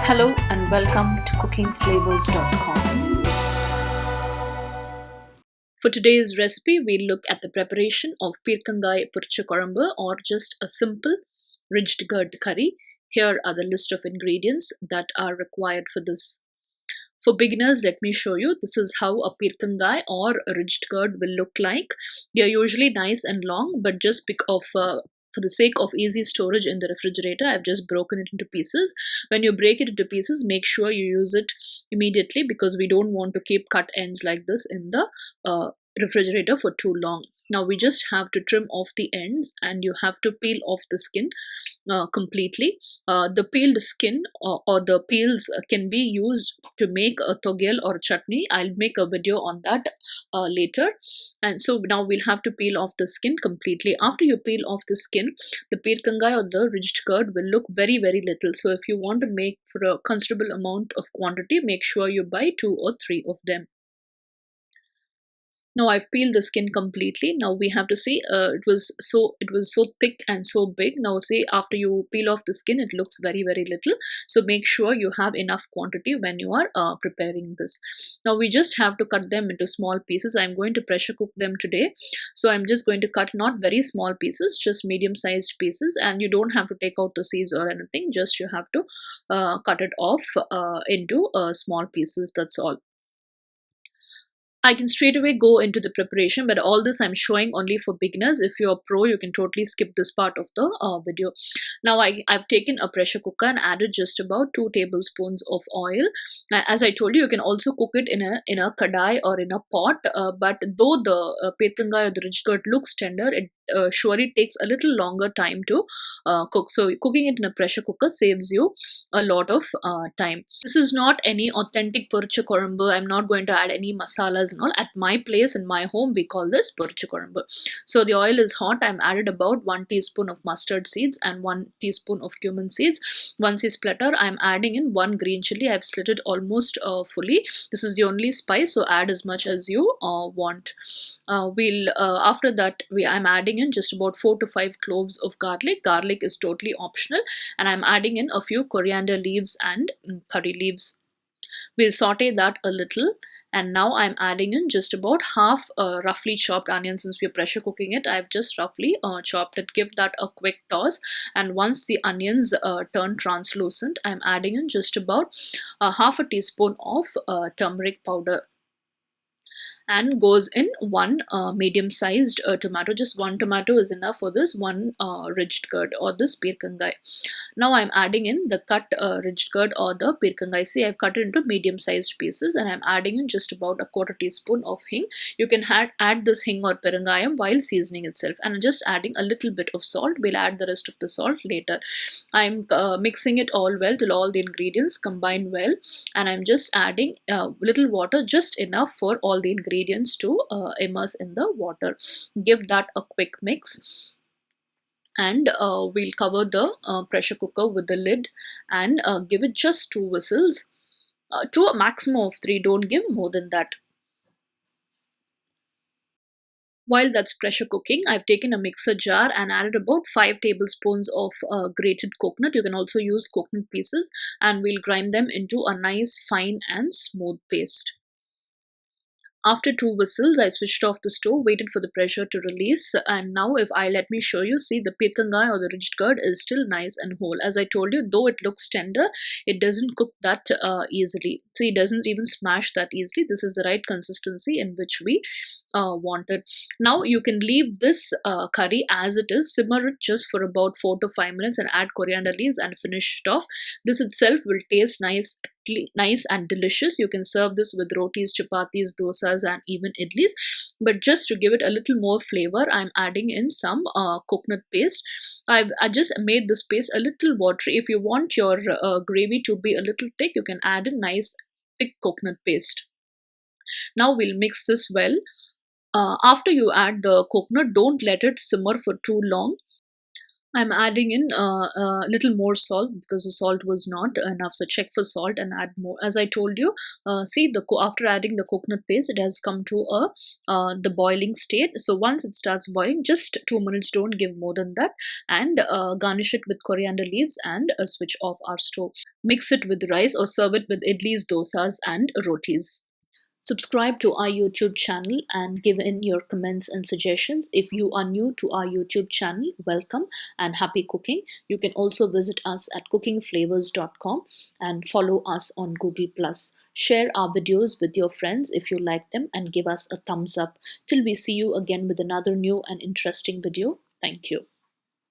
Hello and welcome to cookingflavors.com. For today's recipe, we'll look at the preparation of Peerkangai Poricha Kuzhambu, or just a simple ridged gourd curry. Here are the list of ingredients that are required for this. For beginners, let me show you. This is how a Peerkangai or a ridged gourd will look like. They are usually nice and long, but just for the sake of easy storage in the refrigerator, I've just broken it into pieces. When you break it into pieces, make sure you use it immediately because we don't want to keep cut ends like this in the refrigerator for too long. Now we just have to trim off the ends and you have to peel off the skin completely. The peeled skin or the peels can be used to make a togel or chutney. I'll make a video on that later. And so now we'll have to peel off the skin completely. After you peel off the skin, the Peerkangai or the ridged gourd will look very, very little. So if you want to make for a considerable amount of quantity, make sure you buy 2 or 3 of them. Now I've peeled the skin completely. Now we have to see it was so thick and so big. Now see, after you peel off the skin, it looks very, very little. So make sure you have enough quantity when you are preparing this. Now we just have to cut them into small pieces. I'm going to pressure cook them today. So I'm just going to cut not very small pieces, just medium sized pieces, and you don't have to take out the seeds or anything. Just you have to cut it off into small pieces. That's all. I can straight away go into the preparation, but all this I'm showing only for beginners. If you're a pro, you can totally skip this part of the video. Now I've taken a pressure cooker and added just about 2 tablespoons of oil. Now, as I told you, you can also cook it in a kadai or in a pot. But though the Peerkangai or the ridged gourd looks tender, it surely takes a little longer time to cook. So cooking it in a pressure cooker saves you a lot of time. This is not any authentic Poricha Kuzhambu. I'm not going to add any masalas and all. At my place, in my home, we call this Poricha Kuzhambu. So the oil is hot. I'm added about 1 teaspoon of mustard seeds and 1 teaspoon of cumin seeds. Once it's splatter, I'm adding in 1 green chilli. I've slit it almost fully. This is the only spice, so add as much as you want. After that, I'm adding in just about 4 to 5 cloves of garlic. Garlic is totally optional, and I'm adding in a few coriander leaves and curry leaves. We'll saute that a little, and now I'm adding in just about half roughly chopped onion. Since we're pressure cooking it, I've just roughly chopped it. Give that a quick toss, and once the onions turn translucent, I'm adding in just about half a teaspoon of turmeric powder, and goes in 1 medium-sized tomato. Just 1 tomato is enough for this 1 ridged gourd or this Peerkangai. Now I'm adding in the cut ridged gourd or the Peerkangai. See, I've cut it into medium-sized pieces, and I'm adding in just about a 1/4 teaspoon of hing. You can add this hing or perangayam while seasoning itself, and just adding a little bit of salt. We'll add the rest of the salt later. I'm mixing it all well till all the ingredients combine well, and I'm just adding little water, just enough for all the ingredients to immerse in the water. Give that a quick mix, and we'll cover the pressure cooker with the lid and give it just 2 whistles, to a maximum of 3. Don't give more than that. While that's pressure cooking, I've taken a mixer jar and added about 5 tablespoons of grated coconut. You can also use coconut pieces, and we'll grind them into a nice fine and smooth paste. After 2 whistles, I switched off the stove, waited for the pressure to release, and now let me show you, see, the Peerkangai or the ridged gourd is still nice and whole. As I told you, though it looks tender, it doesn't cook that easily. See, it doesn't even smash that easily. This is the right consistency in which we wanted. Now you can leave this curry as it is, simmer it just for about 4 to 5 minutes, and add coriander leaves and finish it off. This itself will taste nice and delicious. You can serve this with rotis, chapathis, dosas, and even idlis. But just to give it a little more flavor, I'm adding in some coconut paste. I just made this paste a little watery. If you want your gravy to be a little thick, you can add a nice thick coconut paste. Now we'll mix this well. After you add the coconut, don't let it simmer for too long. I'm adding in a little more salt because the salt was not enough. So check for salt and add more. As I told you, see after adding the coconut paste, it has come to a the boiling state. So once it starts boiling, just 2 minutes. Don't give more than that, and garnish it with coriander leaves and switch off our stove. Mix it with rice or serve it with idlis, dosas, and rotis. Subscribe to our YouTube channel and give in your comments and suggestions. If you are new to our YouTube channel, welcome and happy cooking. You can also visit us at cookingflavors.com and follow us on Google+. Share our videos with your friends if you like them and give us a thumbs up. Till we see you again with another new and interesting video. Thank you.